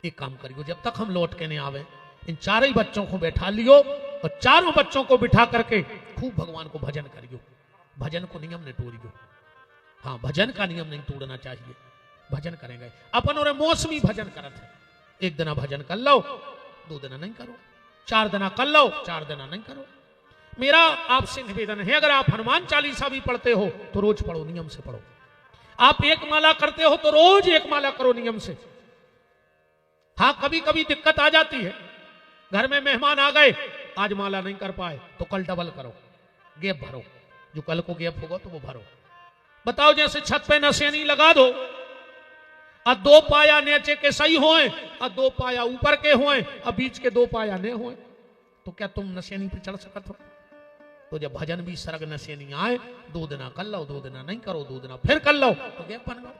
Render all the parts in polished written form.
एक काम करियो, जब तक हम लौट के नहीं आवे इन चारों ही बच्चों को बैठा लियो और चारों बच्चों को बिठा करके खूब भगवान को भजन करियो। भजन को नियम नहीं तोड़ियो। हाँ, भजन का नियम नहीं तोड़ना चाहिए। भजन करेंगे अपन और मौसमी भजन करत है। एक दिन भजन कर लो, 2 दिन नहीं करो, 4 दिन कर लो, 4 दिन नहीं करो। मेरा आपसे निवेदन है, अगर आप हनुमान चालीसा भी पढ़ते हो तो रोज पढ़ो, नियम से पढ़ो। आप एक माला करते हो तो रोज एक माला करो नियम से। हाँ, कभी कभी दिक्कत आ जाती है, घर में मेहमान आ गए, आज माला नहीं कर पाए तो कल डबल करो, गैप भरो। जो कल को गैप होगा तो वो भरो। बताओ, जैसे छत पे नसेनी लगा दो और 2 पाया नीचे के सही होए और 2 पाया ऊपर के होए और बीच के 2 पाया नहीं होए, तो क्या तुम नसेनी पे चढ़ सकते हो? तो जब भजन भी सरग नसेनी आए, 2 दिन कर लो, 2 दिन नहीं करो, 2 दिन फिर कर लो, तो गैप बन गया।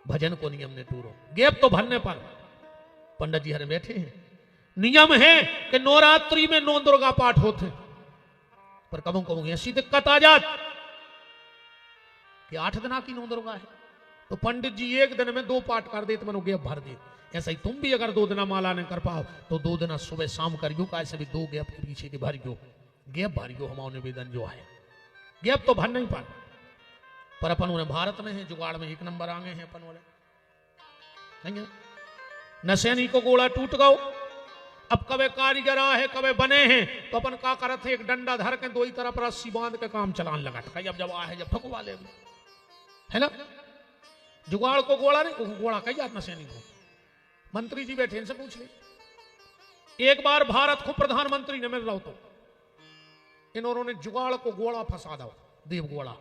भजन को नियम ने टूरो। गैप तो भरने पर पंडित जी हरे बैठे हैं। नियम है कि नवरात्रि में 9 दुर्गा पाठ होते हैं, पर कबों कबों ऐसी दिक्कत आ जात कि 8 दिन की 9 दुर्गा है, तो पंडित जी एक दिन में 2 पाठ कर दे तो मनो गैप भर दे। ऐसा ही तुम भी अगर 2 दिन माला नहीं कर पाओ तो 2 दिन सुबह शाम करियो, का ऐसे भी 2 गैप के पीछे की भरियो, गैप भरियो। हमारा निवेदन जो है, गैप तो भर नहीं पा, पर अपन उन्हें भारत में है, जुगाड़ में 1 नंबर आगे हैं अपन वाले। नहीं है? नशेनी को गोला टूट गओ, अब कबे कारीगर है, कबे बने हैं, तो अपन का करत है, एक डंडा धर के 2 ही तरफ रस्सी बांध के काम चलान लगा। अब जब आए जब ठकुआ ले, है ना? जुगाड़ को गोला नहीं, गोला कही जात नशेनी को। मंत्री जी बैठे, इनसे पूछ ले। एक बार भारत को प्रधानमंत्री ने मिल रहा हो तो इन्होंने जुगाड़ को गोला फंसा दो, देव गोला।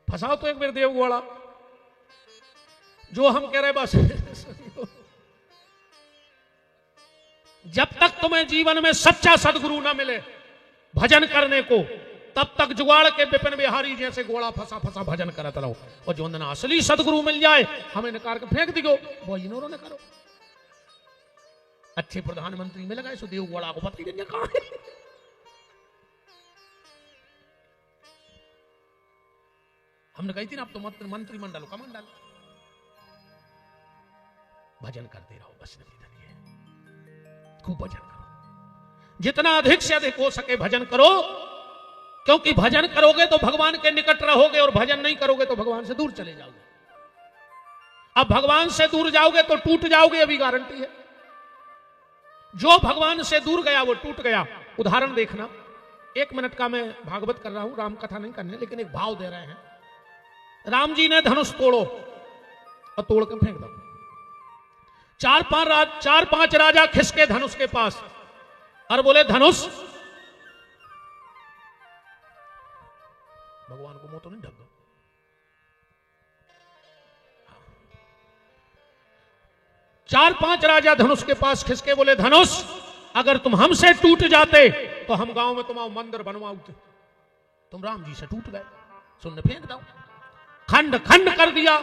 फंसाओ तो एक बार देव गोला। जो हम कह रहे बस जब तक तुम्हें जीवन में सच्चा सदगुरु ना मिले भजन करने को, तब तक जुगाड़ के विपिन बिहारी जैसे गोला फंसा फंसा भजन करत रहो। और जो दिन असली सदगुरु मिल जाए, हमें निकाल के फेंक दियो, वो इन्होंने करो। अच्छे प्रधानमंत्री मिल गए, सुदेव गोला को पता ही नहीं कहां है। हमने कही थी ना, अब तो मंत्रिमंडल का मंडल। भजन करते रहो, बस निवेदन है, खूब भजन करो, जितना अधिक से अधिक हो सके भजन करो, क्योंकि भजन करोगे तो भगवान के निकट रहोगे, और भजन नहीं करोगे तो भगवान से दूर चले जाओगे। अब भगवान से दूर जाओगे तो टूट जाओगे, अभी गारंटी है। जो भगवान से दूर गया वो टूट गया। उदाहरण देखना, 1 मिनट का मैं भागवत कर रहा हूं, राम कथा नहीं करने, लेकिन एक भाव दे रहे हैं। राम जी ने धनुष तोड़ो और तोड़ के फेंक दो। 4-5 राजा खिसके धनुष के पास और बोले, धनुष भगवान को मुंह तो नहीं ढक दो। 4-5 राजा धनुष के पास खिसके बोले, धनुष अगर तुम हमसे टूट जाते तो हम गांव में तुम्हारा मंदिर बनवाते। तुम राम जी से टूट गए, सुनने फेंक दो। खंड खंड कर दिया।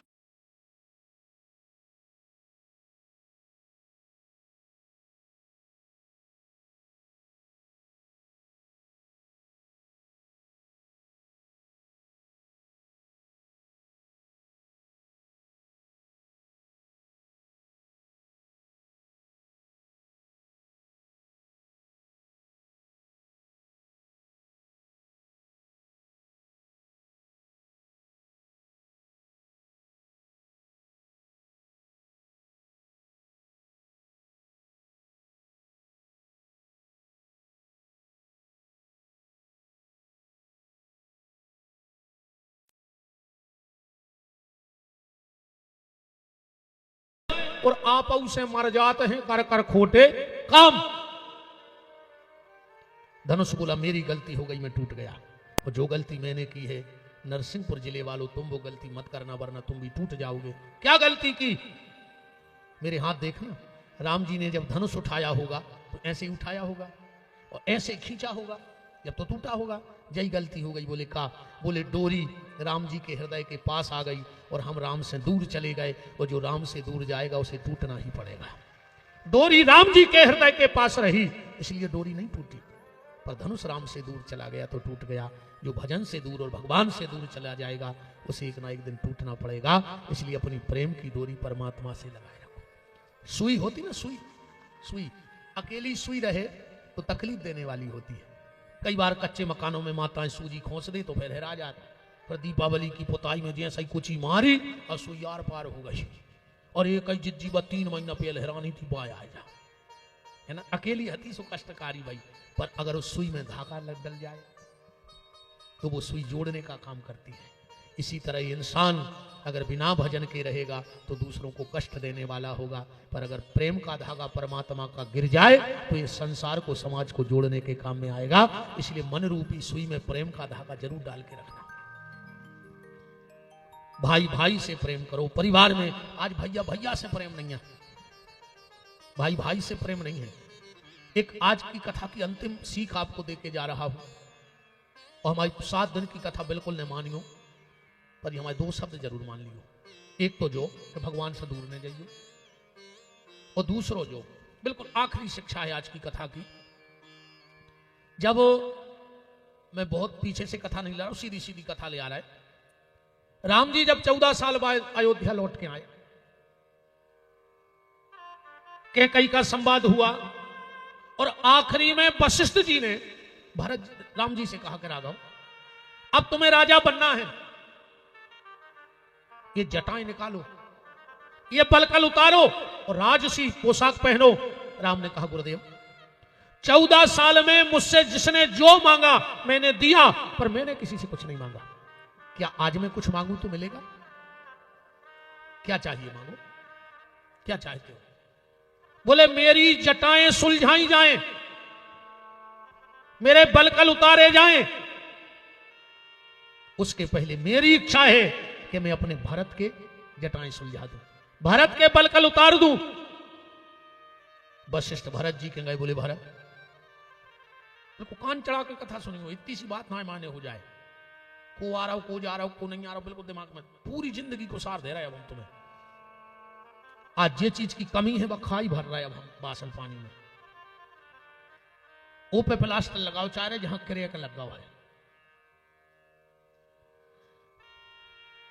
और आप उसे मर जाते हैं कर कर खोटे काम। धनुष बोला, मेरी गलती हो गई, मैं टूट गया। और जो गलती मैंने की है, नरसिंहपुर जिले वालों, तुम वो गलती मत करना, वरना तुम भी टूट जाओगे। क्या गलती की? मेरे हाथ देखना। राम जी ने जब धनुष उठाया होगा तो ऐसे ही उठाया होगा और ऐसे खींचा होगा, जब तो टूटा होगा। यही गलती हो गई। बोले का? बोले डोरी राम जी के हृदय के पास आ गई और हम राम से दूर चले गए, और जो राम से दूर जाएगा उसे टूटना ही पड़ेगा। डोरी राम जी के हृदय के पास रही, इसलिए डोरी नहीं टूटी। पर धनुष राम से दूर चला गया तो टूट गया। जो भजन से दूर और भगवान से दूर चला जाएगा उसे एक ना एक दिन टूटना पड़ेगा। इसलिए अपनी प्रेम की डोरी परमात्मा से लगाए रखो। सुई होती ना, सुई, सुई अकेली सुई रहे तो तकलीफ देने वाली होती है। कई बार कच्चे मकानों में माताएं सूजी खोस दे तो फिर हैरा जाता। पर दीपावली की पुताई में जैसा ही कुची मारी और सुई आर पार हो गई। और एक ही जिज्जी 3 महीना पहले हैरानी थी बाया आ जा, है ना। अकेली हती सो कष्टकारी भाई, पर अगर उस सुई में धागा लग डल जाए तो वो सुई जोड़ने का काम करती है। इसी तरह इंसान अगर बिना भजन के रहेगा तो दूसरों को कष्ट देने वाला होगा, पर अगर प्रेम का धागा परमात्मा का गिर जाए तो ये संसार को, समाज को जोड़ने के काम में आएगा। इसलिए मन रूपी सुई में प्रेम का धागा जरूर डाल के रखना। भाई भाई से प्रेम करो। परिवार में आज भैया भैया से प्रेम नहीं है, भाई भाई से प्रेम नहीं है। एक आज की कथा की अंतिम सीख आपको देके जा रहा हूं। और हमारी 7 दिन की कथा बिल्कुल न मानियो, पर हमारे 2 शब्द जरूर मान लियो। एक तो जो कि भगवान से दूर न जाइए, और दूसरो जो बिल्कुल आखिरी शिक्षा है आज की कथा की। जब मैं बहुत पीछे से कथा नहीं ला रहा हूं, सीधी सीधी कथा ले आ रहा है। राम जी जब 14 साल बाद अयोध्या लौट के आए, कैकई का संवाद हुआ और आखिरी में वशिष्ठ जी ने राम जी से कहा कि राघव, अब तुम्हें राजा बनना है, ये जटाएं निकालो, ये पलकल उतारो और राजसी पोशाक पहनो। राम ने कहा गुरुदेव, 14 साल में मुझसे जिसने जो मांगा मैंने दिया, पर मैंने किसी से कुछ नहीं मांगा। क्या आज मैं कुछ मांगू तो मिलेगा? क्या चाहिए मांगो, क्या चाहते हो? बोले मेरी जटाएं सुलझाई जाएं, मेरे बलकल उतारे जाएं, उसके पहले मेरी इच्छा है कि मैं अपने भरत के जटाएं सुलझा दूं, भरत के बलकल उतार दूं। वशिष्ठ भरत जी के गए, बोले भरत को कान चढ़ा के कथा सुनी हो, इतनी सी बात ना माने हो जाए। को आ रहा हो, को जा रहा हो, को नहीं आ रहा हो, बिल्कुल दिमाग में पूरी जिंदगी को सार दे रहा है। अब हम तुम्हें आज जे चीज की कमी है वह खाई भर रहा है। अब हम बासन पानी में ओ पे प्लास्टर लगाओ, चाह रहे जहां क्रिया लगा हुआ है।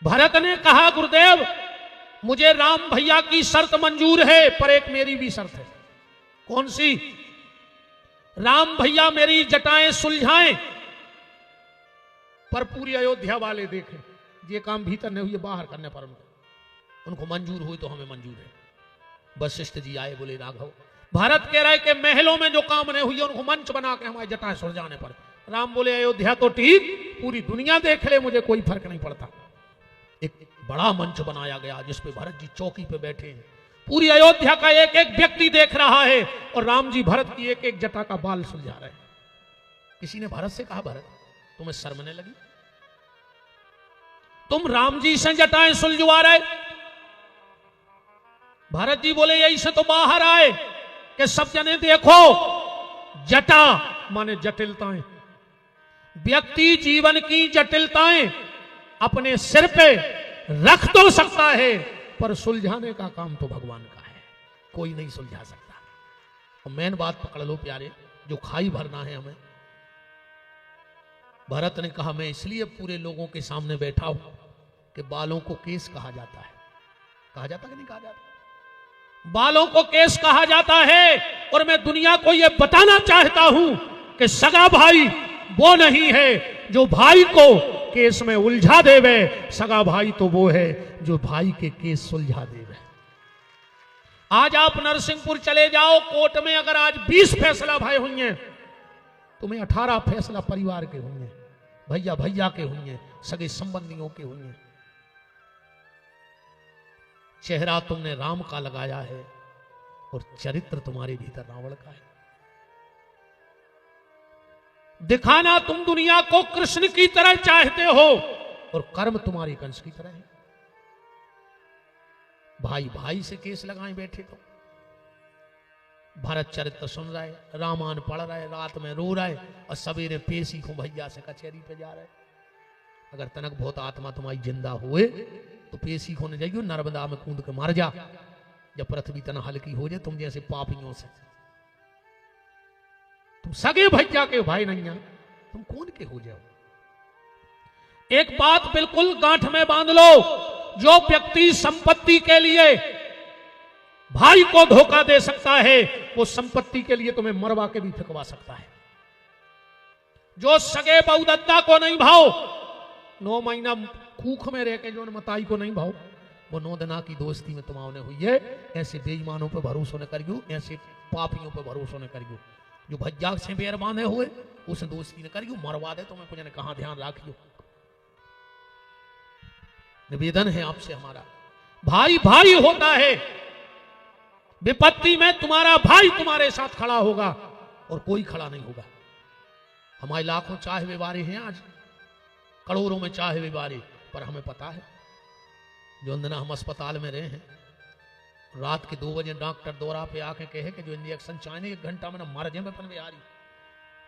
भरत ने कहा गुरुदेव, मुझे राम भैया की शर्त मंजूर है, पर एक मेरी भी शर्त है। कौन सी? राम भैया मेरी जटाएं सुलझाएं, पर पूरी अयोध्या वाले देखें। ये काम भीतर नहीं हुई, बाहर करने पर उनको मंजूर हुई तो हमें मंजूर है। वशिष्ठ जी आए, बोले राघव, भारत कह रहे के महलों में जो काम नहीं हुई उनको मंच बना के हमारी जटाएं सुलझाने पर। राम बोले अयोध्या तो ठीक, पूरी दुनिया देख ले, मुझे कोई फर्क नहीं पड़ता। एक बड़ा मंच बनाया गया जिसपे भरत जी चौकी पे बैठे हैं, पूरी अयोध्या का एक एक व्यक्ति देख रहा है और राम जी भरत की एक एक जटा का बाल सुलझा रहे हैं। किसी ने भरत से कहा, भरत तुम्हें शर्म नहीं लगी? तुम राम जी से जटाएं सुलझवा रहे? भरत जी बोले यही से तो बाहर आए कि सब जने देखो, जटा माने जटिलताएं। व्यक्ति जीवन की जटिलताएं अपने सिर पे रख तो सकता है, पर सुलझाने का काम तो भगवान का है, कोई नहीं सुलझा सकता। और मेन बात पकड़ लो प्यारे, जो खाई भरना है हमें। भरत ने कहा, मैं इसलिए पूरे लोगों के सामने बैठा हूं कि बालों को केस कहा जाता है। कहा जाता कि नहीं कहा जाता? बालों को केस कहा जाता है। और मैं दुनिया को यह बताना चाहता हूं कि सगा भाई वो नहीं है जो भाई को केस में उलझा देवे, सगा भाई तो वो है जो भाई के केस सुलझा देवे। आज आप नरसिंहपुर चले जाओ, कोर्ट में अगर आज 20 फैसला भाई होंगे, तुम्हें 18 फैसला परिवार के होंगे, भैया भैया के होंगे, सगे संबंधियों के होंगे। चेहरा तुमने राम का लगाया है और चरित्र तुम्हारे भीतर रावण का है। दिखाना तुम दुनिया को कृष्ण की तरह चाहते हो और कर्म तुम्हारी कंस की तरह है। भाई भाई से केस लगाए बैठे तो भरत चरित्र सुन रहा है, रामायण पढ़ रहा है, रात में रो रहा है और सवेरे पेशी को भैया से कचहरी पे जा रहा है। अगर तनक बहुत आत्मा तुम्हारी जिंदा हुए तो पेशी होने जाइयो, नर्मदा में कूद के मर जा, जब पृथ्वी तना हल्की हो जाए तुम जैसे पापियों से। तुम सगे भैया के भाई नहीं है, तुम कौन के हो जाओ। एक बात बिल्कुल गांठ में बांध लो, जो व्यक्ति संपत्ति के लिए भाई को धोखा दे सकता है, वो संपत्ति के लिए तुम्हें मरवा के भी फेंकवा सकता है। जो सगे बहुदत्ता को नहीं भाव, 9 महीना कूख में रह के जो मताई को नहीं भाव, वो 9 दिना की दोस्ती में तुम्हारे हुई है। ऐसे बेईमानों पर भरोसा न करियो, ऐसे पापियों पर भरोसा न करियो। जो भज्जा से बेर बांधे हुए उसे दोस्ती न करियो, मरवा दे तुम्हें कुछ ने कहा, ध्यान रखियो। निवेदन है आपसे हमारा, भाई भाई होता है। विपत्ति में तुम्हारा भाई तुम्हारे साथ खड़ा होगा और कोई खड़ा नहीं होगा। हमारे लाखों चाहे व्यवहारी हैं, आज करोड़ों में चाहे व्यवहारी, पर हमें पता है जो अंदना हम अस्पताल में रहे हैं, रात के 2 बजे डॉक्टर दौरा पे आके कहे कि जो इंजेक्शन चाहे 1 घंटा में मर जाए अपन बिहारी,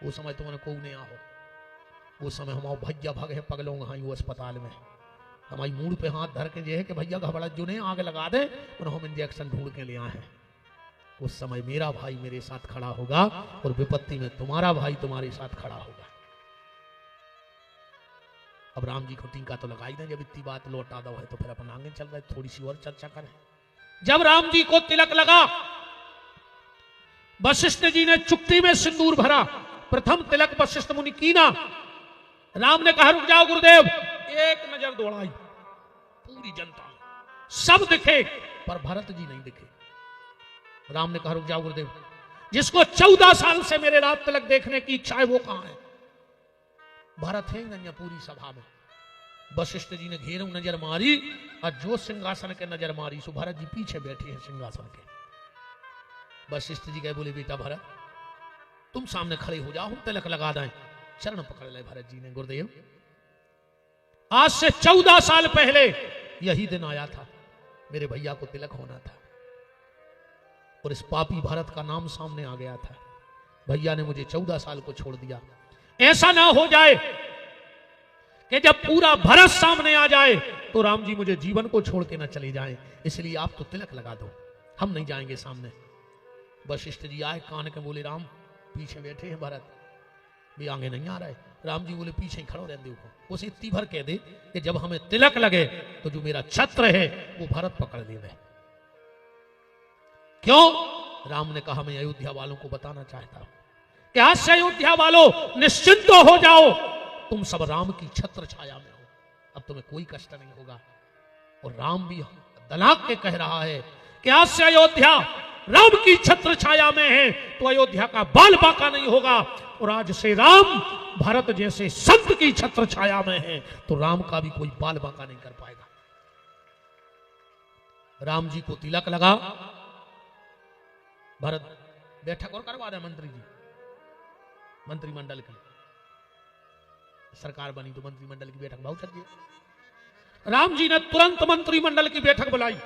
वो समय तुम्हें को नहीं आहो। वो समय हमारे भैया भागे पगलों वो अस्पताल में हमारी मूड पे हाथ धर के जे है कि भैया घबरा जो नहीं आगे लगा दे, उन्हें हम इंजेक्शन ढूंढ के ले आए हैं। उस समय मेरा भाई मेरे साथ खड़ा होगा और विपत्ति में तुम्हारा भाई तुम्हारे साथ खड़ा होगा। अब राम जी को टीका तो लगाई दें, जब इतनी बात लौटा दो है तो फिर अपन आगे चल रहे, थोड़ी सी और चर्चा करें। जब राम जी को तिलक लगा, वशिष्ठ जी ने चुक्ति में सिंदूर भरा, प्रथम तिलक वशिष्ठ मुनि कीना। राम ने कहा रुक जाओ गुरुदेव, एक नजर दौड़ाई, पूरी जनता सब दिखे पर भरत जी नहीं दिखे। राम ने कहा रुक जाओ गुरुदेव, जिसको 14 साल से मेरे रात तिलक देखने की इच्छा है वो कहां है? भरत है गंजा पूरी सभा में। वशिष्ठ जी ने घेरू नजर मारी और जो सिंहासन के नजर मारी सो भरत जी पीछे बैठे हैं सिंहासन के। वशिष्ठ जी कहे बोले बेटा भरत तुम सामने खड़े हो जाओ, हम तिलक लगा दें। चरण पकड़ ले भरत जी ने, गुरुदेव आज से 14 साल पहले यही दिन आया था, मेरे भैया को तिलक होना था और इस पापी भरत का नाम सामने आ गया था। भैया ने मुझे 14 साल को छोड़ दिया। ऐसा ना हो जाए कि जब पूरा भरत सामने आ जाए तो राम जी मुझे जीवन को छोड़ के ना चले जाएं, इसलिए आप तो तिलक लगा दो, हम नहीं जाएंगे सामने। वशिष्ठ जी आए, कान के बोले राम पीछे बैठे हैं भरत, भी आगे नहीं आ रहा है। राम जी बोले पीछे ही खड़ो रहने दो, उसे इतनी भर कह दे कि जब हमें तिलक लगे तो जो मेरा छत्र है वो भरत पकड़ ले। क्यों? राम ने कहा मैं अयोध्या वालों को बताना चाहता हूं कि आज से अयोध्या वालों निश्चिंत हो जाओ, तुम सब राम की छत्र छाया में हो, अब तुम्हें कोई कष्ट नहीं होगा। और राम भी दलाक के कह रहा है कि आज से अयोध्या राम की छत्र छाया में है तो अयोध्या का बाल बाका नहीं होगा, और आज से राम भरत जैसे संत की छत्र छाया में है तो राम का भी कोई बाल बाका नहीं कर पाएगा। राम जी को तिलक लगा, भरत बैठक और करवा रहे मंत्री जी, मंत्रिमंडल की सरकार बनी तो मंत्रिमंडल की बैठक बहुत चल गई। राम जी ने तुरंत मंत्रिमंडल की बैठक बुलाई,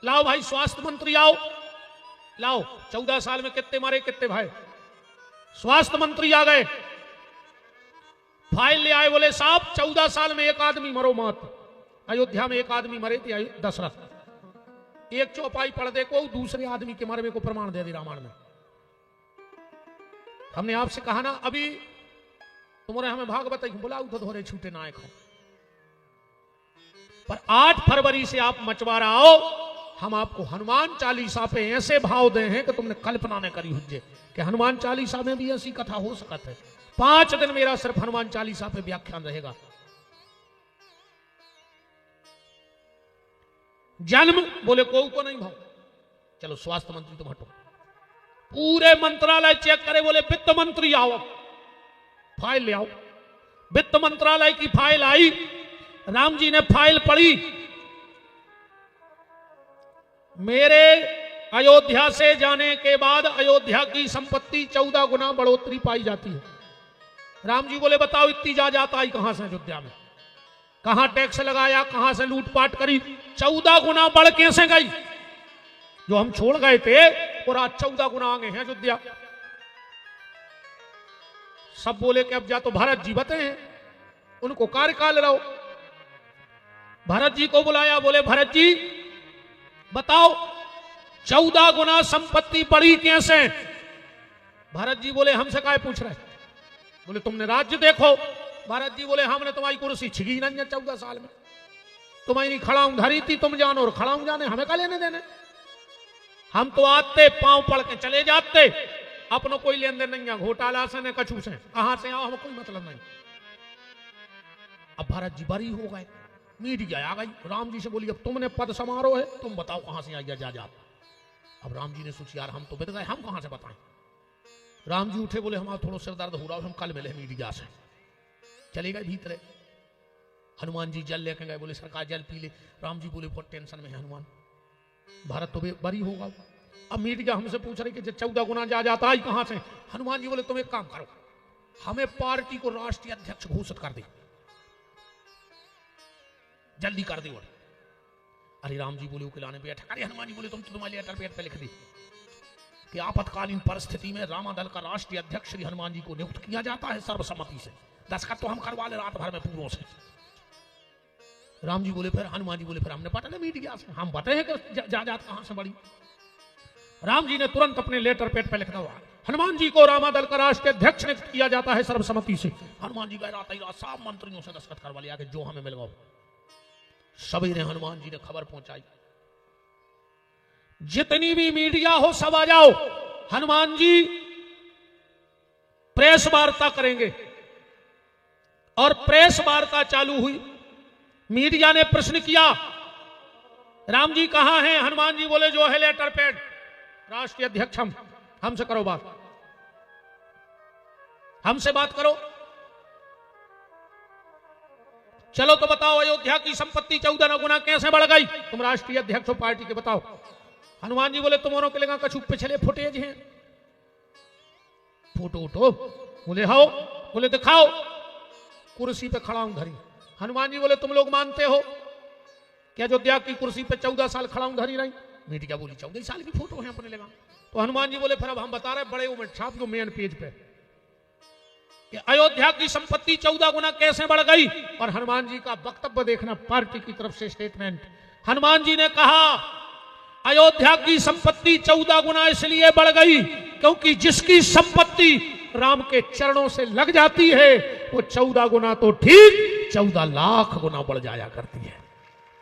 लाओ भाई स्वास्थ्य मंत्री आओ, लाओ 14 साल में कितने मारे कितने भाई। स्वास्थ्य मंत्री आ गए, फाइल ले आए, बोले साहब 14 साल में एक आदमी मरो मत। अयोध्या में एक आदमी मरे थे दशरथ, एक चौपाई पढ़ दे को दूसरे आदमी के मरवे को प्रमाण दे दे रामायण में। हमने आपसे कहा ना अभी तुम्हारे हमें भाग बताई, बोला उठो धोरे छूटे ना खाओ, पर 8 फरवरी से आप मचवारा आओ, हम आपको हनुमान चालीसा पे ऐसे भाव दे हैं कि तुमने कल्पना न करी हुज्जे कि हनुमान चालीसा में भी ऐसी कथा हो सकती है। 5 दिन मेरा सिर्फ हनुमान चालीसा पे व्याख्यान रहेगा। जन्म बोले को नहीं भाव, चलो स्वास्थ्य मंत्री तुम हटो, पूरे मंत्रालय चेक करे, बोले वित्त मंत्री आओ फाइल ले आओ। वित्त मंत्रालय की फाइल आई, राम जी ने फाइल पढ़ी, मेरे अयोध्या से जाने के बाद अयोध्या की संपत्ति 14 गुना बढ़ोतरी पाई जाती है। राम जी बोले बताओ इतनी जायदाद आई कहां से अयोध्या में, कहां टैक्स लगाया, कहां से लूटपाट करी, 14 गुना बढ़ कैसे गई? जो हम छोड़ गए थे और आज 14 गुना आगे हैं अयोध्या। सब बोले कि अब जा तो भरत जी बते हैं, उनको कार्यकाल रहो। भरत जी को बुलाया, बोले भरत जी बताओ 14 गुना संपत्ति बढ़ी कैसे? भरत जी बोले हमसे काय पूछ रहे? बोले तुमने राज्य देखो। भरत जी बोले हमने तुम्हारी कुर्सी छिगी नहीं है 14 साल में, तुम्हारी खड़ाऊं धरी थी, तुम जानो और खड़ाऊं जाने, हमें क्या लेने देने? हम तो आते पांव पड़ के चले जाते, अपनों कोई लेन देन नहीं है, घोटाला से न कछू से, कहां से आओ हमें कोई मतलब नहीं। अब भरत जी बरी हो गए, मीडिया आ गई, राम जी से बोली अब तुमने पद समारोह है, तुम बताओ कहां से आई जा। अब राम जी ने सोची यार हम तो बित गए, हम कहां से बताएं। राम जी उठे, बोले हमारा थोड़ा सिर दर्द हो रहा है, हम कल मिले मीडिया से। चले गए भीतर, हनुमान जी जल लेके गए, बोले सरकार जल पी ले। राम जी बोले बहुत टेंशन में है हनुमान, भारत तो बरी होगा। अब मीडिया हमसे पूछ रही कि 14 गुना जा जाता है कहां से? हनुमान जी बोले तुम एक काम करो, हमें पार्टी को राष्ट्रीय अध्यक्ष घोषित कर दे, जल्दी कर दे। अरे राम जी बोले उकिलाने बैठा, अरे हनुमान जी बोले तुम तुम्हारे लेटर पेड पे लिख दी कि आपातकालीन परिस्थिति में रामादल का राष्ट्रीय अध्यक्ष श्री हनुमान जी को नियुक्त किया जाता है सर्वसम्मति से। दस्तखत तो हम करवा ले रात भर में पूरों से। राम जी बोले फिर, हनुमान जी बोले फिर हमने पता नहीं मीडिया से, हम बताए हैं कि जायदाद कहां से बड़ी। राम जी ने तुरंत अपने लेटर पेड पे लिखा हुआ, हनुमान जी को रामादल का राष्ट्रीय अध्यक्ष नियुक्त किया जाता है सर्वसम्मति से। हनुमान जी गए रात ही रात सब मंत्रियों से दस्तखत करवा लिया कि जो हमें मिल गया। सवेरे हनुमान जी ने खबर पहुंचाई, जितनी भी मीडिया हो सब आ जाओ, हनुमान जी प्रेस वार्ता करेंगे। और प्रेस वार्ता चालू हुई। मीडिया ने प्रश्न किया राम जी कहां हैं? हनुमान जी बोले जो है लेटर पेड राष्ट्रीय अध्यक्ष हमसे करो बात, हमसे बात करो। चलो तो बताओ अयोध्या की संपत्ति 14 गुना कैसे बढ़ गई? तुम राष्ट्रीय अध्यक्ष हो पार्टी के, बताओ। हनुमान जी बोले तुम्हारों के लिए कछु पिछले फुटेज हैं, फोटो उठो। बोले हाओ, बोले दिखाओ। कुर्सी पे खड़ा हूं धरी। हनुमान जी बोले तुम लोग मानते हो कि अयोध्या की कुर्सी पे 14 साल खड़ा हूं धरी रही? मीडिया बोली 14 साल की फोटो है अपने लगा। तो हनुमान जी बोले फिर अब हम बता रहे बड़े उम्र छाप जो मेन पेज पे कि अयोध्या की संपत्ति 14 गुना कैसे बढ़ गई। और हनुमान जी का वक्तव्य देखना, पार्टी की तरफ से स्टेटमेंट। हनुमान जी ने कहा अयोध्या की संपत्ति 14 गुना इसलिए बढ़ गई क्योंकि जिसकी संपत्ति राम के चरणों से लग जाती है वो 14 गुना तो ठीक 14 लाख गुना बढ़ जाया करती है।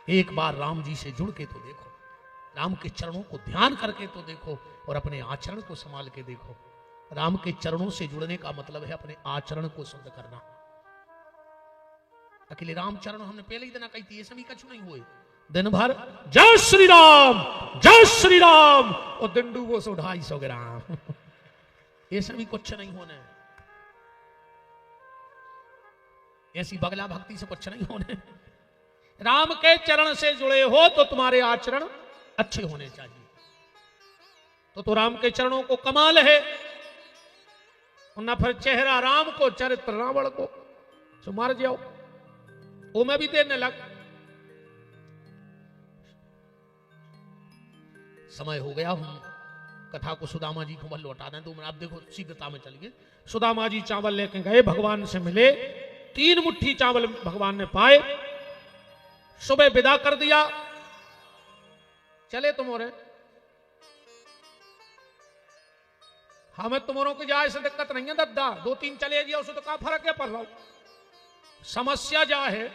एक बार राम जी से जुड़ के तो देखो, राम के चरणों को ध्यान करके तो देखो और अपने आचरण को संभाल के देखो। राम के चरणों से जुड़ने का मतलब है अपने आचरण को शुद्ध करना। अकेले राम चरण हमने पहले ही दिन कही थी, ये सभी कछु नहीं हुए। दिन भर जय श्री राम जय श्री राम और दिन डूबो सो 250 ग्राम ये सभी कुछ नहीं होने। ऐसी बगला भक्ति से कुछ नहीं होने। राम के चरण से जुड़े हो तो तुम्हारे आचरण अच्छे होने चाहिए। तो राम के चरणों को कमाल है, ना फिर चेहरा राम को चरित्र रावण को। सो मार जाओ वो मैं भी देने लग। समय हो गया, हम कथा को सुदामा जी को बल लौटा दें। तो आप देखो शीघ्रता में चलिए। सुदामा जी चावल लेके गए, भगवान से मिले, 3 मुट्ठी चावल भगवान ने पाए। सुबह विदा कर दिया, चले तुम्हारे, हमें तुम्हारों की जाए से दिक्कत नहीं है दद्दा, 2-3 चले जाओ उससे तो का फर्क है पड़ रहा। समस्या जा है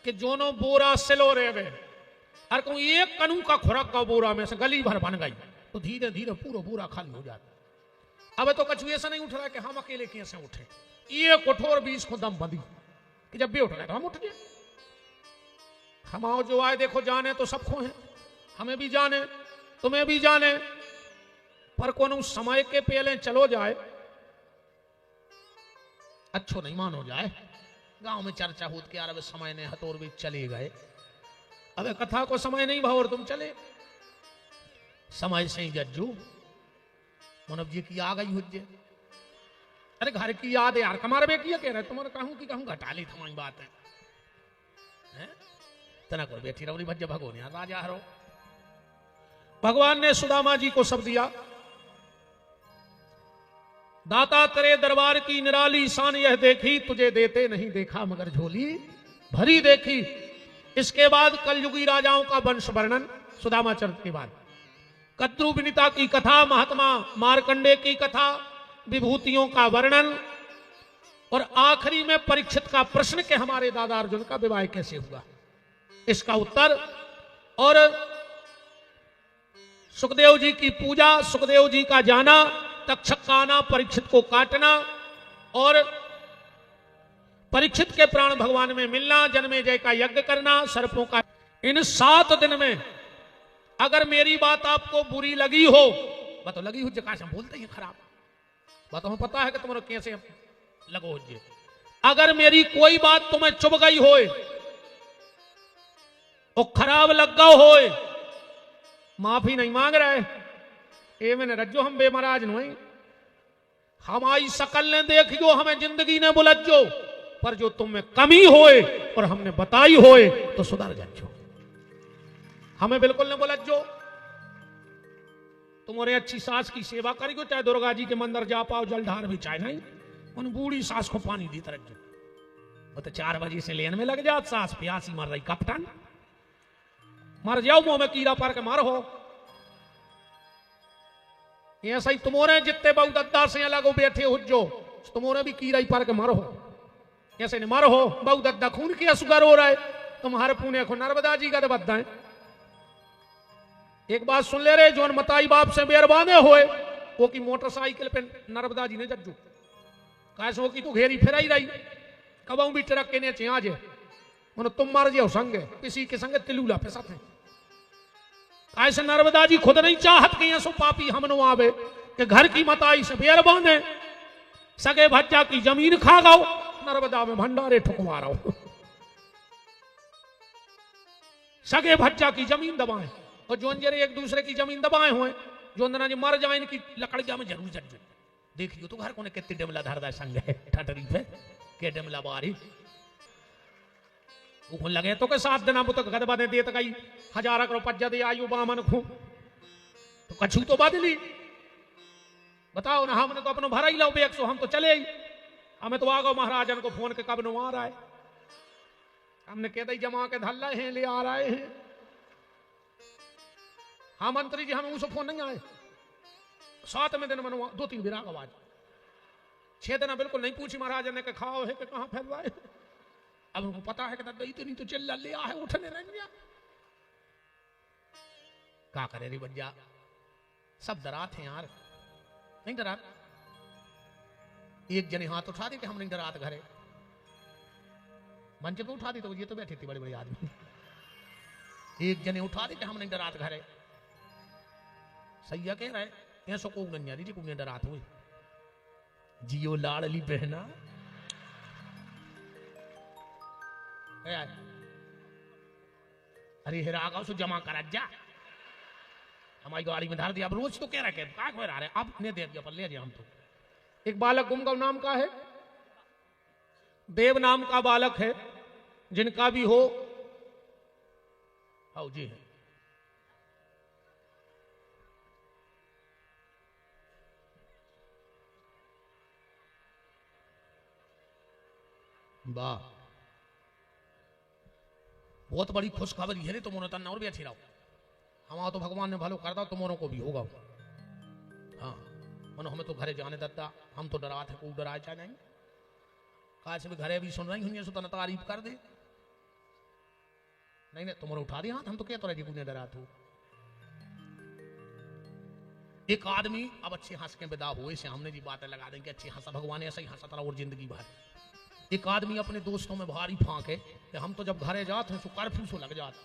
कि जोनो बोरा सिलो रहे वे, और कहूं एक कनू का खुराक का बोरा में से गली भर बन गई तो धीरे धीरे पूरा बोरा खाली हो जाता। अब तो कछु ऐसा नहीं उठ रहा कि हम अकेले कैसे उठे, एक उठो और 20 को दम बंदी कि जब भी उठ रहे तो हम उठ जाए। हम आओ जो आए देखो, जाने तो सबको है, हमें भी जाने तुम्हें भी जाने, पर कौन समय के पहले चलो जाए अच्छो नहीं मानो जाए। गांव में चर्चा होती यार अब समय ने हतोर भी चले गए, अब कथा को समय नहीं भाव और तुम चले। समय से ही जज्जू मनब जी की आ गई हुज्जे, अरे घर की याद है यार कमार बे किया कह रहे तुम्हारे कहूं कि कहूं घटा ली तुम्हारी बात है तना को बैठी रहो भज्य भगवान यार राजा हरो। भगवान ने सुदामा जी को सब दिया। दाता तेरे दरबार की निराली शान यह देखी, तुझे देते नहीं देखा मगर झोली भरी देखी। इसके बाद कलयुगी राजाओं का वंश वर्णन सुदामा चरित्र के बाद कद्रु विनीता की कथा, महात्मा मार्कंडे की कथा, विभूतियों का वर्णन और आखिरी में परीक्षित का प्रश्न कि हमारे दादा अर्जुन का विवाह कैसे हुआ, इसका उत्तर। और सुखदेव जी की पूजा, सुखदेव जी का जाना, तक्षक का आना, परीक्षित को काटना और परीक्षित के प्राण भगवान में मिलना, जन्मेजय का यज्ञ करना, सर्पों का। इन 7 दिन में अगर मेरी बात आपको बुरी लगी हो, बात तो लगी हो जकाश हम बोलते हैं खराब, बात हमें पता है कि तुम्हारा कैसे लगो हो जे। अगर मेरी कोई बात तुम्हें चुभ गई होए और खराब लग गया होए, माफी नहीं मांग रहे, ए मैंने रज्जो हम बेमराज नहीं, हमारी शकल ने देखियो, हमें जिंदगी ने बुलझो, पर जो तुम में कमी होए और हमने बताई होए तो सुधार जाओ, हमें बिल्कुल न बुलझो। तुम्हारे अच्छी सास की सेवा करियो, चाहे दुर्गा जी के मंदिर जा पाओ, जलधार भी चाहे नहीं, उन बूढ़ी सास को पानी दी तरह वो तो 4 बजे से लेन में लग जात, सास प्यासी मर रही, कपटन मर जाओ, मुंह में कीड़ा पार के मार हो। ऐसा ही तुम्हारे जितने बहु दद्दा से अलग हो बैठे हो जो, तुम्हारे भी कीड़ा ही पार के मारो हो, ऐसे नहीं मारो हो। बहु दद्दा खून की असुगर हो रहा है, तुम्हारे पुणे को नर्मदा जी का बद्दा है। एक बात सुन ले रहे, जो मताई बाप से बेर बांधे हुए वो की मोटरसाइकिल पे नर्मदा जी ने जज्जू कैसे वो की तू घेरी फिराई रही, कब भी ट्रक के नीचे आज मनो तुम मार जाओ संगे, किसी के संगे तिलूला पे साथ ऐसे नर्मदा जी खुद नहीं चाहत कि ऐसो पापी हम नो आवे कि घर की मताई से बेर बांधे, सगे भज्जा की जमीन खा गाओ, नर्मदा में भंडारे ठुकवा रहा हो, सगे भज्जा की जमीन दबाए और जोंजरे एक दूसरे की जमीन दबाए हुए, जोंदना जी मर जाए इनकी लकड़िया में जरूर जट जाए। देखियो तो घर कोने कितनी डमला धरदा संग है ठटरी पे के डमला बारी वो लगे तो के 7 दिन अब तो गदबा दे देत गई 1000 करो पज्जा दे आयु बामन खू तो कछु तो बदली बताओ ना, हमने तो अपना भरा ही लो बेग सो, हम तो चले ही, हमें तो आ गो महाराजन को फोन के कब नो आ रहा है, हमने कह दी जमा के धल्ला हैं ले आ रहे हैं। हाँ मंत्री जी हमें उसे फोन नहीं आए, 7वें दिन मनो 2-3 विराग आवाज, 6 दिन बिल्कुल नहीं पूछी महाराज ने कि खाओ है कि कहां फैल रहा है, अब उनको पता है कि दादा इतनी तो चिल्ला लिया है, उठने रह गया क्या करे रे बज्जा, सब डरात हैं यार, नहीं डरात। एक जने हाथ उठा दे कि हम नहीं डरात, घरे मंच पे उठा दी तो ये तो बैठे थे बड़े बड़े आदमी, एक जने उठा दे कि हम नहीं डरात घरे, सैया कह रहा है ऐसो को गंजा जी को डरात हुई, जियो लाड़ली बहना अरे हेरा सो जमा करा जा, हमारी गाड़ी में धार दिया, अब रोज तो कह रहा है अब ने दे दिया पर ले हम तो। एक बालक गुमगांव नाम का है, देव नाम का बालक है, जिनका भी हो आओ जी है, वाह बहुत बड़ी खुशखबरी है रे तुम तन्ना और भी अच्छी रहो, हमारा तो भगवान ने भलो करता तुम्हारों को भी होगा। हाँ मनो हमें तो घरे जाने देता, हम तो डरा थे, खूब डराए चाहे नहीं, काश भी घरे भी सुन रही हुई सो तना तारीफ कर दे, नहीं नहीं तुम्हारे उठा दिया हाथ, हम तो क्या तो रही डरा तू। एक आदमी अब अच्छे हंस के विदा हुए से हमने जी बातें लगा देंगे, अच्छी हंसा भगवान ऐसा ही हंसा था और जिंदगी भर। एक आदमी अपने दोस्तों में भारी फांके कि हम तो जब घरे जाते हैं तो कर्फ्यू सो लग जाता,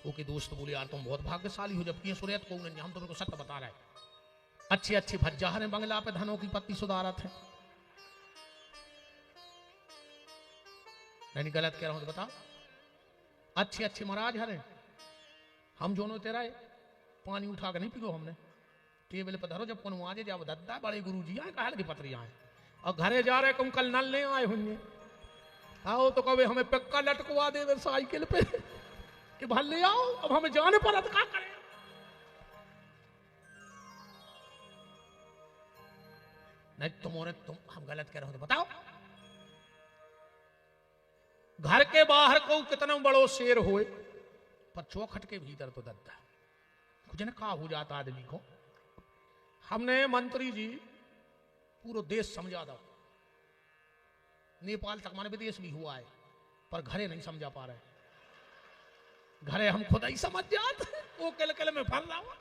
वो के दोस्त बोले यार तुम बहुत भाग्यशाली हो, जबकि सुरेत को नहीं, हम तो मेरे को सत्य बता रहे, अच्छे अच्छे भज्जा हरे बंगला पे धनों की पत्ती सुधारत है, नहीं गलत कह रहा हूं तो बताओ, अच्छे अच्छे महाराज हरे, हम जोनो तेरा पानी उठा के नहीं पियो हमने, टेबल पर धरो, जब कौन आजे जाओ दद्दा बड़े गुरु जी आए कहा की पत्री आए, और घरे जा रहे तुम कल नल नहीं आए होंगे, आओ तो कभी हमें पक्का लटकवा दे साइकिल पे कि भल ले आओ, अब हमें जाने पर क्या करें। नहीं तुम हम गलत कह रहे हो तो बताओ, घर के बाहर को कितना बड़ो शेर होए पर चौखट के भीतर तो दद्दा कुछ न कहा हो जाता आदमी को। हमने मंत्री जी पूरा देश समझा दो। नेपाल तक हमारे विदेश भी हुआ है, पर घरे नहीं समझा पा रहे। घरे हम खुद ही समझ जाते, वो कल में फल रहा हुआ।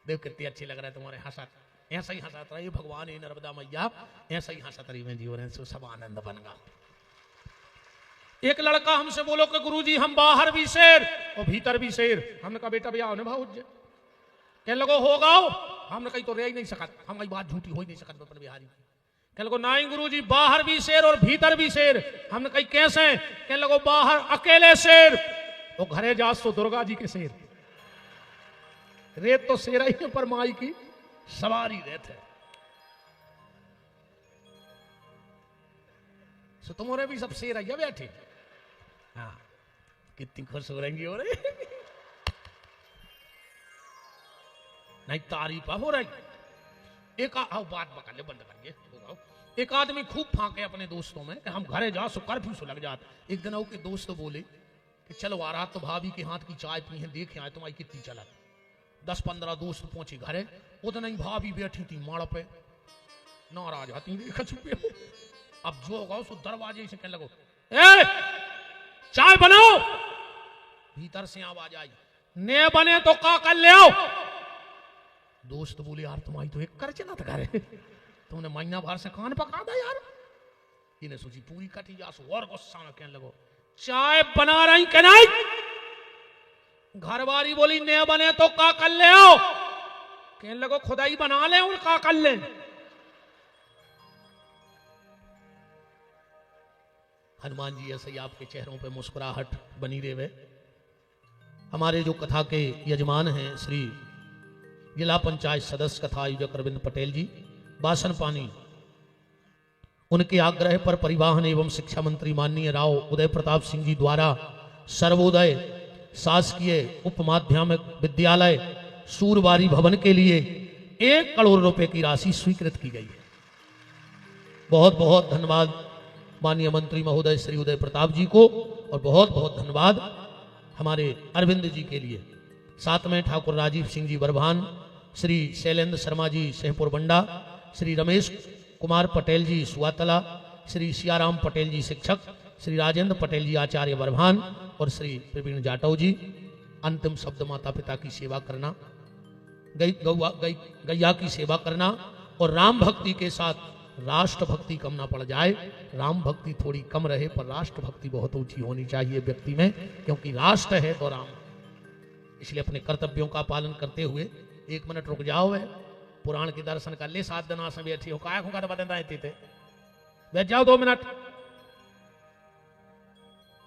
देव कितनी अच्छी लग रहा है तुम्हारे हंसा, ऐसा ही हंसाता रही भगवान ही नर्मदा मैया, ऐसा ही हंसाता रही मैं जीवन से सब आनंद बन गया। एक लड़का हमसे बोलो कि गुरुजी हम बाहर भी शेर और भीतर भी शेर। हमने कहा बेटा भैया ने भाव कह लगो होगा, हमने कहीं तो रह ही नहीं सकत, हमारी बात झूठी हो ही नहीं सकत बपन बिहारी। कह लगो नहीं गुरुजी बाहर भी शेर और भीतर भी शेर। हमने कही कैसे? कह लगो बाहर अकेले शेर और घरे जास तो दुर्गा जी के शेर। रेत तो शेर ही पर माई की सवारी रहते। सो तुम्हारे भी सब शेर आइया बैठे। हाँ कितनी खुश हो रही हो रही नहीं तारीफ हो रही। एक बात पकड़ ले, बंद करिए। एक आदमी खूब फांके अपने दोस्तों में कि हम घरे जा सो कर्फ्यू से लग जात। एक दिन के दोस्त बोले कि चलो आ रहा तो भाभी के हाथ की चाय पी है, देखे आए तुम्हारी कितनी चला। 10-15 दोस्त पहुंचे घरे, उतना ही भाभी बैठी थी माड़ पे, नाराज आती देखा छुपे हो। अब जो होगा उसको दरवाजे से कहने लगो ए चाय बनाओ। भीतर से आवाज आई ने बने तो का कर ले आओ। दोस्त बोले यार तुम्हारी तो एक कर चला था घरे, तुमने महीना भर से कान पका दा यार। इन्हें सोची पूरी कटी जा सो और गुस्सा में कहने लगो चाय बना रही कि नहीं। घरवाली बोली ने बने तो का कर ले आओ। कहने लगो खुदा ही बना ले और का कर ले। हनुमान जी ऐसे ही आपके चेहरों पे मुस्कुराहट बनी रहे। हमारे जो कथा के यजमान हैं श्री जिला पंचायत सदस्य कथा आयोजक अरविंद पटेल जी बासन पानी, उनके आग्रह पर परिवहन एवं शिक्षा मंत्री माननीय राव उदय प्रताप सिंह जी द्वारा सर्वोदय शासकीय उप माध्यमिक विद्यालय सूरबारी भवन के लिए 1 करोड़ रुपए की राशि स्वीकृत की गई है। बहुत बहुत धन्यवाद माननीय मंत्री महोदय श्री उदय प्रताप जी को, और बहुत बहुत धन्यवाद हमारे अरविंद जी के लिए। साथ में ठाकुर राजीव सिंह जी बरभान, श्री शैलेंद्र शर्मा जी सेहपुर बंडा, श्री रमेश कुमार पटेल जी सुआतला, श्री सियाराम पटेल जी शिक्षक, श्री राजेंद्र पटेल जी आचार्य बरभान और श्री प्रवीण जाटव जी। अंतिम शब्द माता पिता की सेवा करना, गैया की सेवा करना और राम भक्ति के साथ राष्ट्र भक्ति कम ना पड़ जाए। राम भक्ति थोड़ी कम रहे पर राष्ट्र भक्ति बहुत ऊंची होनी चाहिए व्यक्ति में, क्योंकि राष्ट्र है तो राम। इसलिए अपने कर्तव्यों का पालन करते हुए 1 मिनट रुक जाओ, वे पुराण के दर्शन कर ले। 7 दिन आसन बैठी हो काय खुका बदलता थे, बैठ जाओ 2 मिनट।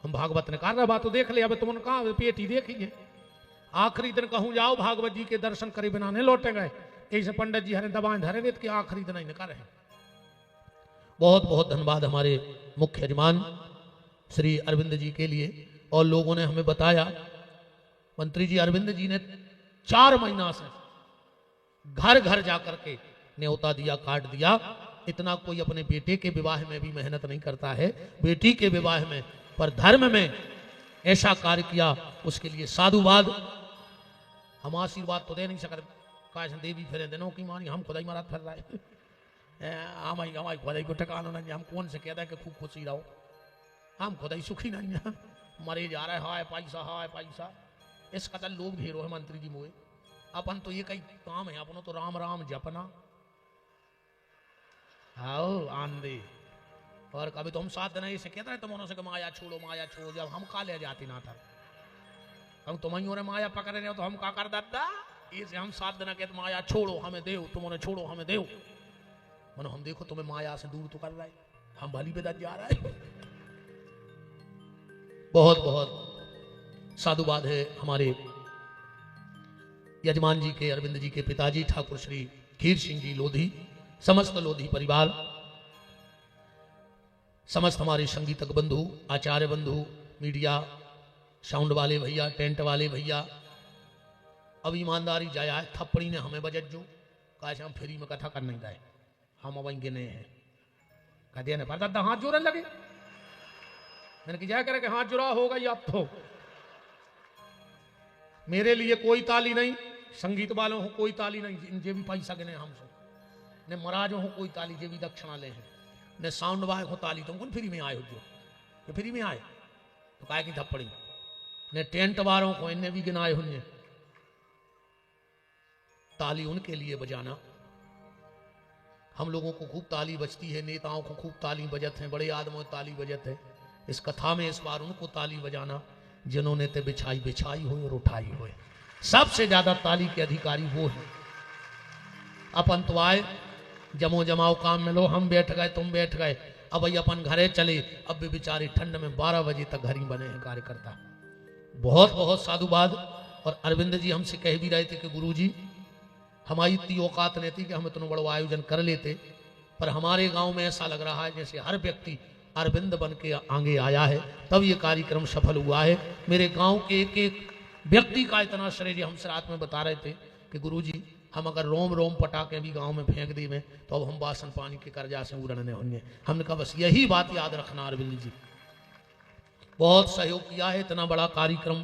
हम भागवत ने कर रहा बात तो देख ले। अब तुमने कहा पेटी देखिए, आखिरी दिन कहूं जाओ भागवत जी के दर्शन करे बिना नहीं लौटे गए। ऐसे पंडित जी हरे दबाएं धरे देते कि आखिरी दिन ही कर रहे। बहुत बहुत धन्यवाद हमारे मुख्य यजमान श्री अरविंद जी के लिए। और लोगों ने हमें बताया मंत्री जी अरविंद जी ने 4 महीना से घर घर जाकर के न्योता दिया, कार्ड दिया। इतना कोई अपने बेटे के विवाह में भी मेहनत नहीं करता है, बेटी के विवाह में, पर धर्म में ऐसा कार्य किया उसके लिए साधुवाद। हम आशीर्वाद तो दे नहीं सकते, कैसे देवी फिर दिनों की मानी हम खुदाई महाराज फिर रहा है। हमारी खुदाई को ठिकाना नहीं, हम कौन से कहते हैं कि खूब खुशी रहो। हम खुदाई सुखी नहीं है, मरे जा रहे हाय पैसा। इस कदर लोग घेरो है मंत्री जी मोए। अपन तो ये कई काम है, अपनों तो राम राम जपना। आओ आंदे और कभी तो हम 7 दिन ऐसे कहते रहे तुम से माया छोड़ो। जब हम का ले जाती ना था, हम तुम्हें माया पकड़े रहे हो तो हम का कर देता। इसे हम 7 दिन कहते माया छोड़ो हमें देव, तुमने छोड़ो हमें देव। मनो हम देखो तुम्हें माया से दूर तो कर रहा है, हम भली बेदात जा रहा है। बहुत बहुत साधुवाद है हमारे यजमान जी के, अरविंद जी के पिताजी ठाकुर श्री खीर सिंह जी लोधी, समस्त लोधी परिवार, समस्त हमारे संगीतक बंधु, आचार्य बंधु, मीडिया, साउंड वाले भैया, टेंट वाले भैया। अब ईमानदारी जाया है, थप्पड़ी ने हमें बजट जो कैसे हम फ्री में कथा कर नहीं गए, हम अब गिने हैं। कहते हैं पर दादा हाथ जोड़ने लगे। मैंने कि जाया करे कि हाथ जुड़ा हो गई अब तो। मेरे लिए कोई ताली नहीं, संगीत वालों हो कोई ताली नहीं, जे भी पैसा गिने हमसे, ने महाराजों हो कोई ताली, जे भी दक्षिणा ले हैं, ने साउंड वाले हो ताली, तुम कौन फ्री में आए हो जो, ये फ्री में आए तो काय की थप्पड़ी, ने टेंट वालों को इन्हें भी गिनाए हुए, ताली उनके लिए बजाना। हम लोगों को खूब ताली बजती है, नेताओं को खूब ताली बजत है, बड़े आदमों ताली बजत है। इस कथा में इस बार उनको ताली बजाना जिन्होंने ते बिछाई बिछाई हो और उठाई हो। सबसे ज्यादा ताली के अधिकारी वो है। अपन तो आए जमो जमाओ काम में लो, हम बैठ गए तुम बैठ गए, अब भाई अपन घरे चले, अब भी बेचारे ठंड में 12 बजे तक घर ही बने हैं कार्यकर्ता। बहुत बहुत साधुवाद। और अरविंद जी हमसे कह भी रहे थे कि गुरु जी हमारी इतनी औकात नहीं थी कि हम इतना बड़ा आयोजन कर लेते, पर हमारे गांव में ऐसा लग रहा है जैसे हर व्यक्ति अरविंद बन के आगे आया है, तब ये कार्यक्रम सफल हुआ है। मेरे गांव के एक एक व्यक्ति का इतना श्रेय, हमसे रात में बता रहे थे कि गुरुजी हम अगर रोम रोम पटाखे भी गांव में फेंक दी में तो अब हम बासन पानी के कर्जा से उड़ने होंगे। हमने कहा बस यही बात याद रखना अरविंद जी, बहुत सहयोग किया है। इतना बड़ा कार्यक्रम,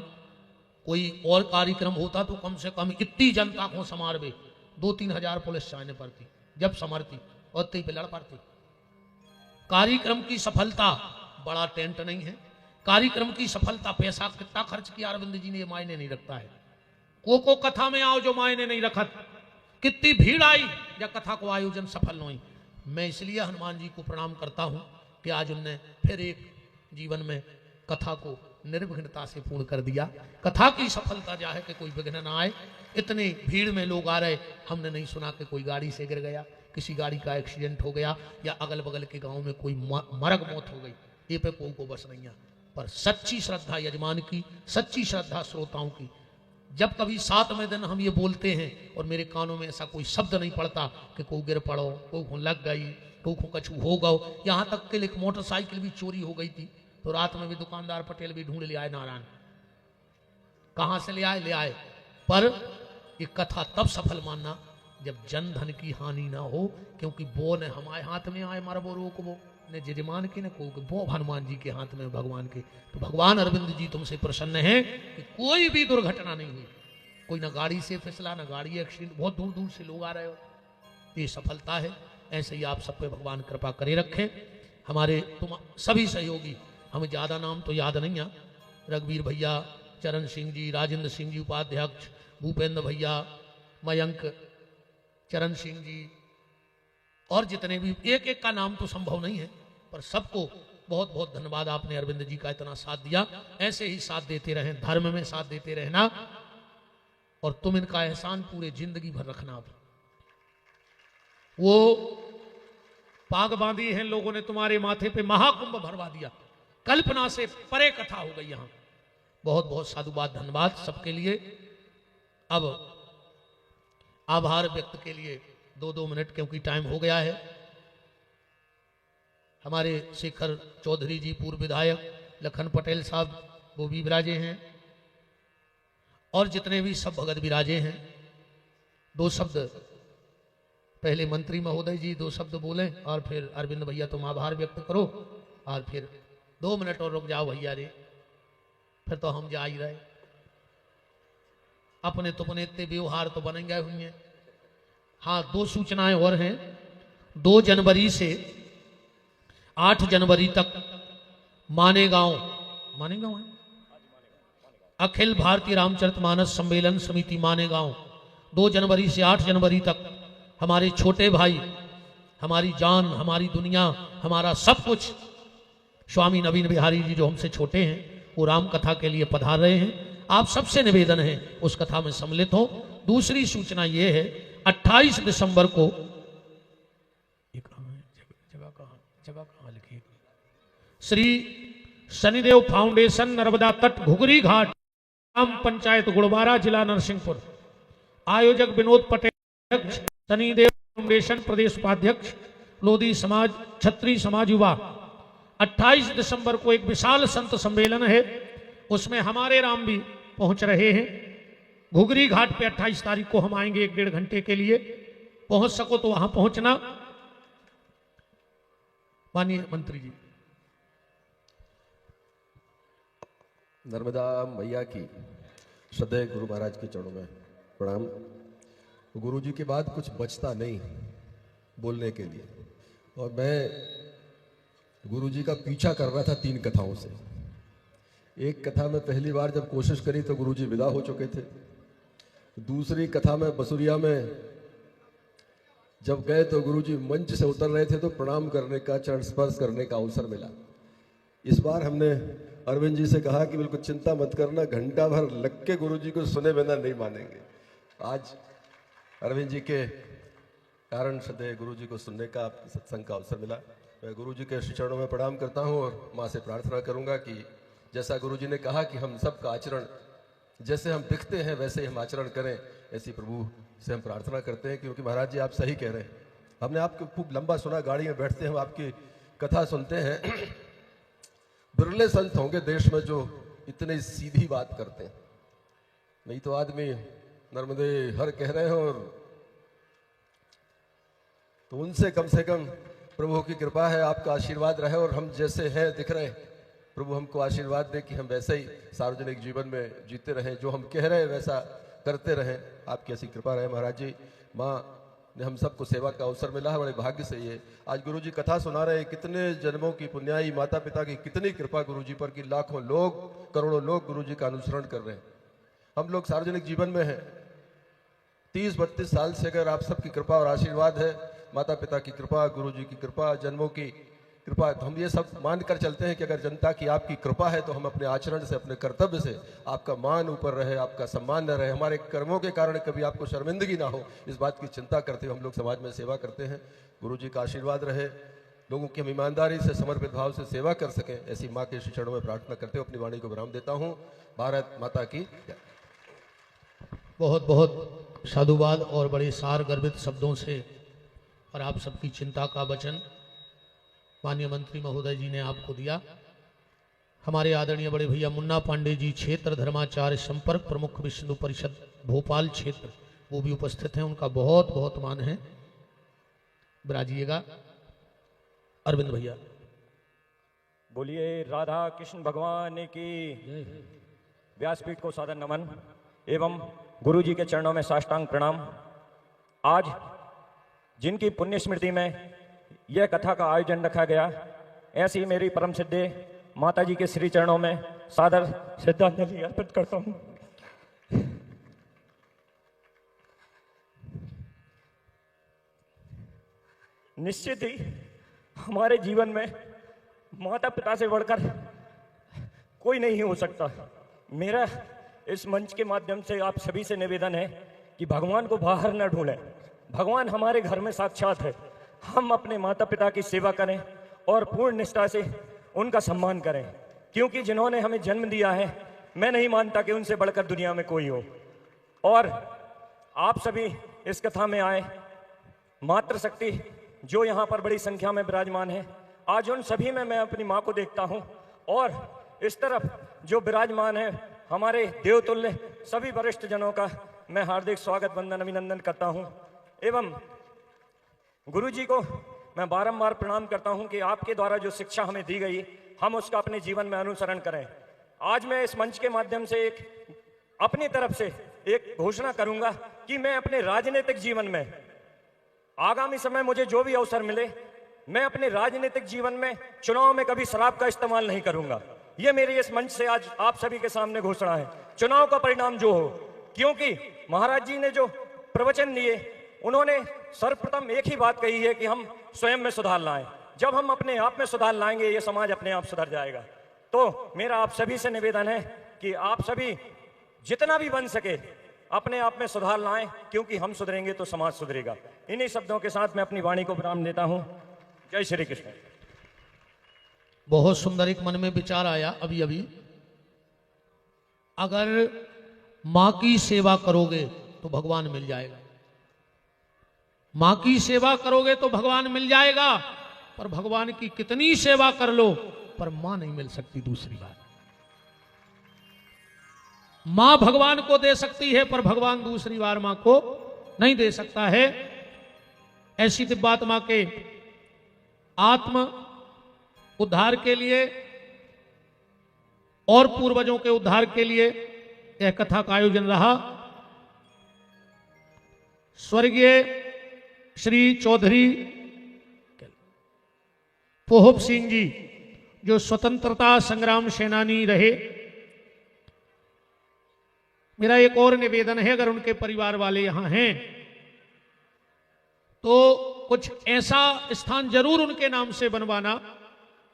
कोई और कार्यक्रम होता तो कम से कम इतनी जनता को समारवे 2-3 हजार पुलिस चाहने पड़ती, जब समरती और पे लड़ पड़ती। कार्यक्रम की सफलता बड़ा टेंट नहीं है, कार्यक्रम की सफलता पैसा कितना खर्च किया अरविंद जी ने ये मायने नहीं रखता है। को कथा में आओ जो मायने नहीं रखत, कितनी भीड़ आई या कथा को आयोजन सफल नहीं। मैं इसलिए हनुमान जी को प्रणाम करता हूं कि आज उनने फिर एक जीवन में कथा को निर्विघ्नता से पूर्ण कर दिया। कथा की सफलता जा है कि कोई विघ्न ना आए। इतने भीड़ में लोग आ रहे, हमने नहीं सुना कि कोई गाड़ी से गिर गया, किसी गाड़ी का एक्सीडेंट हो गया या अगल बगल के गांव में कोई मरग मौत हो गई, ये पे कोई को बस नहीं है। पर सच्ची श्रद्धा यजमान की, सच्ची श्रद्धा श्रोताओं की। जब कभी 7वें दिन हम ये बोलते हैं और मेरे कानों में ऐसा कोई शब्द नहीं पड़ता कि कोई गिर पड़ो, कोई लग गई, कोई कछु हो गओ। यहाँ तक कि एक मोटरसाइकिल भी चोरी हो गई थी, तो रात में भी दुकानदार पटेल भी ढूंढ ले आए नारायण, कहां से ले आए। पर ये कथा तब सफल मानना जब जन धन की हानि ना हो, क्योंकि वो ने हमारे हाथ में आए मरबो रोक वो ने जजमान के ने को वो हनुमान जी के हाथ में भगवान के। तो भगवान अरविंद जी तुमसे प्रसन्न है कि कोई भी दुर्घटना नहीं हुई, कोई ना गाड़ी से फिसला ना गाड़ी एक्सीडेंट, बहुत दूर दूर से लोग आ रहे हो, ये सफलता है। ऐसे ही आप सब पे भगवान कृपा करे रखें। हमारे तुम सभी सहयोगी, हमें ज्यादा नाम तो याद नहीं है, रघुवीर भैया, चरण सिंह जी, राजेंद्र सिंह जी उपाध्यक्ष, भूपेंद्र भैया, मयंक, चरण सिंह जी और जितने भी, एक एक का नाम तो संभव नहीं है, पर सबको बहुत बहुत धन्यवाद। आपने अरविंद जी का इतना साथ दिया, ऐसे ही साथ देते रहें, धर्म में साथ देते रहना, और तुम इनका एहसान पूरे जिंदगी भर रखना। अब वो पाग बांधी है लोगों ने तुम्हारे माथे पे, महाकुंभ भरवा दिया, कल्पना से परे कथा हो गई यहां। बहुत बहुत साधुवाद, धन्यवाद सबके लिए। अब आभार व्यक्त के लिए 2-2 मिनट, क्योंकि टाइम हो गया है। हमारे शेखर चौधरी जी पूर्व विधायक, लखन पटेल साहब वो भी विराजे हैं, और जितने भी सब भगत विराजे हैं। 2 शब्द पहले मंत्री महोदय जी 2 शब्द बोले, और फिर अरविंद भैया तुम आभार व्यक्त करो, और फिर 2 मिनट और रुक जाओ भैया रे, फिर तो हम जा ही रहे। अपने तुपने इतने व्यवहार तो बन गए हुए हैं। हाँ, 2 सूचनाएं और हैं। 2 जनवरी से 8 जनवरी तक मानेगांव है अखिल भारतीय रामचरितमानस सम्मेलन समिति मानेगांव, 2 जनवरी से 8 जनवरी तक हमारे छोटे भाई, हमारी जान, हमारी दुनिया, हमारा सब कुछ स्वामी नवीन बिहारी जी जो हमसे छोटे हैं, वो राम कथा के लिए पधार रहे हैं। आप सबसे निवेदन है उस कथा में सम्मिलित हो। दूसरी सूचना ये है, 28 दिसंबर को जगह कहाँ लिखी, श्री शनिदेव फाउंडेशन नर्मदा तट घुघरी घाट ग्राम पंचायत गुड़बारा जिला नरसिंहपुर, आयोजक विनोद पटेल, शनिदेव फाउंडेशन प्रदेश उपाध्यक्ष, लोधी समाज, छत्री समाज युवा। 28 दिसंबर को एक विशाल संत सम्मेलन है, उसमें हमारे राम भी पहुंच रहे हैं। घुघरी घाट पे 28 तारीख को हम आएंगे 1-1.5 घंटे के लिए, पहुंच सको तो वहां पहुंचना। माननीय मंत्री जी। नर्मदा मैया की श्रद्धेय गुरु महाराज के चरणों में प्रणाम। गुरुजी के बाद कुछ बचता नहीं बोलने के लिए, और मैं गुरुजी का पीछा कर रहा था 3 कथाओं से। एक कथा में पहली बार जब कोशिश करी तो गुरुजी विदा हो चुके थे। दूसरी कथा में बसुरिया में जब गए तो गुरुजी मंच से उतर रहे थे तो प्रणाम करने का, चरण स्पर्श करने का अवसर मिला। इस बार हमने अरविंद जी से कहा कि बिल्कुल चिंता मत करना, घंटा भर लग के गुरुजी को सुने बिना नहीं मानेंगे। आज अरविंद जी के कारण सदैव गुरुजी को सुनने का, सत्संग का अवसर मिला। मैं गुरुजी के चरणों में प्रणाम करता हूँ और माँ से प्रार्थना करूँगा कि जैसा गुरुजी ने कहा कि हम सब का आचरण, जैसे हम दिखते हैं वैसे ही हम आचरण करें, ऐसी प्रभु से हम प्रार्थना करते हैं। क्योंकि महाराज जी आप सही कह रहे हैं, हमने आपको खूब लंबा सुना, गाड़ी में बैठते हम आपकी कथा सुनते हैं। बिरले संत होंगे देश में जो इतने सीधी बात करते हैं, नहीं तो आदमी नर्मदे हर कह रहे हैं, और तो उनसे कम से कम प्रभु की कृपा है, आपका आशीर्वाद रहे और हम जैसे हैं दिख रहे हैं। प्रभु हमको आशीर्वाद दे कि हम वैसे ही सार्वजनिक जीवन में जीते रहें, जो हम कह रहे हैं वैसा करते रहें। आपकी ऐसी कृपा रहे महाराज जी। माँ ने हम सबको सेवा का अवसर मिला है, बड़े भाग्य से ये आज गुरुजी कथा सुना रहे हैं। कितने जन्मों की पुण्याई माता पिता की कितनी कृपा गुरुजी पर कि लाखों लोग, करोड़ों लोग गुरुजी का अनुसरण कर रहे हैं। हम लोग सार्वजनिक जीवन में हैं 30-32 साल से। अगर आप सबकी कृपा और आशीर्वाद है, माता पिता की कृपा, गुरुजी की कृपा, जन्मों की कृपा, तो हम ये सब मान कर चलते हैं कि अगर जनता की आपकी कृपा है तो हम अपने आचरण से, अपने कर्तव्य से आपका मान ऊपर रहे, आपका सम्मान न रहे, हमारे कर्मों के कारण कभी आपको शर्मिंदगी ना हो, इस बात की चिंता करते हुए हम लोग समाज में सेवा करते हैं। गुरुजी का आशीर्वाद रहे, लोगों की हम ईमानदारी से, समर्पित भाव से सेवा कर सकें, ऐसी माँ के श्री चरणों में प्रार्थना करते हुए अपनी वाणी को विराम देता हूँ। भारत माता की जय। बहुत बहुत साधुवाद और बड़े सार गर्भित शब्दों से और आप सबकी चिंता का वचन माननीय मंत्री महोदय जी ने आपको दिया। हमारे आदरणीय बड़े भैया मुन्ना पांडे जी, क्षेत्र धर्माचार्य संपर्क प्रमुख विष्णु परिषद भोपाल क्षेत्र, वो भी उपस्थित हैं, उनका बहुत बहुत मान है। विराजिएगा अरविंद भैया। बोलिए राधा कृष्ण भगवान की। व्यासपीठ को सादर नमन एवं गुरु जी के चरणों में साष्टांग प्रणाम। आज जिनकी पुण्य स्मृति में यह कथा का आयोजन रखा गया, ऐसी मेरी परम सिद्धे माता जी के श्री चरणों में सादर श्रद्धांजलि अर्पित करता हूं। निश्चित ही हमारे जीवन में माता पिता से बढ़कर कोई नहीं हो सकता। मेरा इस मंच के माध्यम से आप सभी से निवेदन है कि भगवान को बाहर न ढूंढें, भगवान हमारे घर में साक्षात है। हम अपने माता पिता की सेवा करें और पूर्ण निष्ठा से उनका सम्मान करें, क्योंकि जिन्होंने हमें जन्म दिया है, मैं नहीं मानता कि उनसे बढ़कर दुनिया में कोई हो। और आप सभी इस कथा में आए, मातृशक्ति जो यहाँ पर बड़ी संख्या में विराजमान है, आज उन सभी में मैं अपनी माँ को देखता हूँ, और इस तरफ जो विराजमान है हमारे देवतुल्य सभी वरिष्ठ जनों का मैं हार्दिक स्वागत, वंदन, अभिनंदन करता हूँ। एवं गुरु जी को मैं बारंबार प्रणाम करता हूं कि आपके द्वारा जो शिक्षा हमें दी गई, हम उसका अपने जीवन में अनुसरण करें। आज मैं इस मंच के माध्यम से एक अपनी तरफ से एक घोषणा करूंगा कि मैं अपने राजनीतिक जीवन में आगामी समय मुझे जो भी अवसर मिले, मैं अपने राजनीतिक जीवन में चुनाव में कभी शराब का इस्तेमाल नहीं करूंगा। यह मेरी इस मंच से आज आप सभी के सामने घोषणा है। चुनाव का परिणाम जो हो, क्योंकि महाराज जी ने जो प्रवचन दिए, उन्होंने सर्वप्रथम एक ही बात कही है कि हम स्वयं में सुधार लाएं। जब हम अपने आप में सुधार लाएंगे, ये समाज अपने आप सुधर जाएगा। तो मेरा आप सभी से निवेदन है कि आप सभी जितना भी बन सके अपने आप में सुधार लाएं, क्योंकि हम सुधरेंगे तो समाज सुधरेगा। इन्हीं शब्दों के साथ मैं अपनी वाणी को विराम देता हूं। जय श्री कृष्ण। बहुत सुंदर एक मन में विचार आया अभी अभी, अगर मां की सेवा करोगे तो भगवान मिल जाएगा, मां की सेवा करोगे तो भगवान मिल जाएगा, पर भगवान की कितनी सेवा कर लो पर मां नहीं मिल सकती। दूसरी बात, मां भगवान को दे सकती है पर भगवान दूसरी बार मां को नहीं दे सकता है। ऐसी दिव्यात्मा के आत्म उद्धार के लिए और पूर्वजों के उद्धार के लिए यह कथा का आयोजन रहा। स्वर्गीय श्री चौधरी पोहब सिंह जी, जो स्वतंत्रता संग्राम सेनानी रहे। मेरा एक और निवेदन है, अगर उनके परिवार वाले यहां हैं तो कुछ ऐसा स्थान जरूर उनके नाम से बनवाना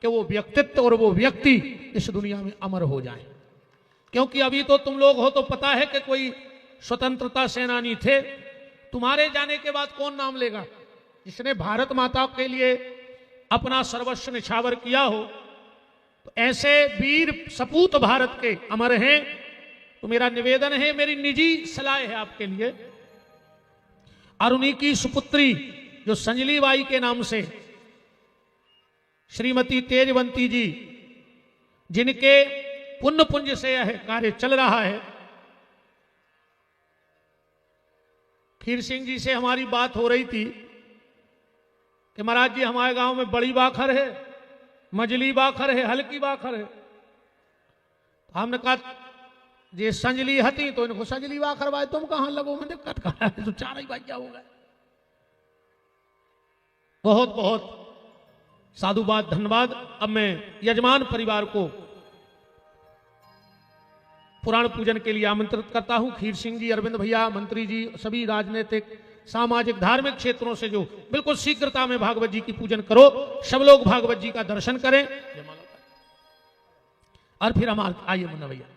कि वो व्यक्तित्व और वो व्यक्ति इस दुनिया में अमर हो जाए। क्योंकि अभी तो तुम लोग हो तो पता है कि कोई स्वतंत्रता सेनानी थे, तुम्हारे जाने के बाद कौन नाम लेगा? जिसने भारत माता के लिए अपना सर्वस्व निछावर किया हो। तो ऐसे वीर सपूत भारत के अमर हैं। तो मेरा निवेदन है, मेरी निजी सलाह है आपके लिए, और उन्हीं की सुपुत्री जो संजली बाई के नाम से श्रीमती तेजवंती जी, जिनके पुण्य पुंज से यह कार्य चल रहा है। खीर सिंह जी से हमारी बात हो रही थी कि महाराज जी हमारे गांव में बड़ी बाखर है, मजली बाखर है, हल्की बाखर है। तो हमने कहा ये संजली हती तो इनको संजली बाखर भाई तुम कहां लगो, मैं दिक्कत कहा है, तो चार ही भाई क्या हो गए। बहुत बहुत साधुवाद, धन्यवाद। अब मैं यजमान परिवार को पुराण पूजन के लिए आमंत्रित करता हूं। खीर सिंह जी, अरविंद भैया, मंत्री जी, सभी राजनीतिक सामाजिक धार्मिक क्षेत्रों से जो बिल्कुल शीघ्रता में भागवत जी की पूजन करो, सब लोग भागवत जी का दर्शन करें। और फिर हम आइए मुन्ना भैया।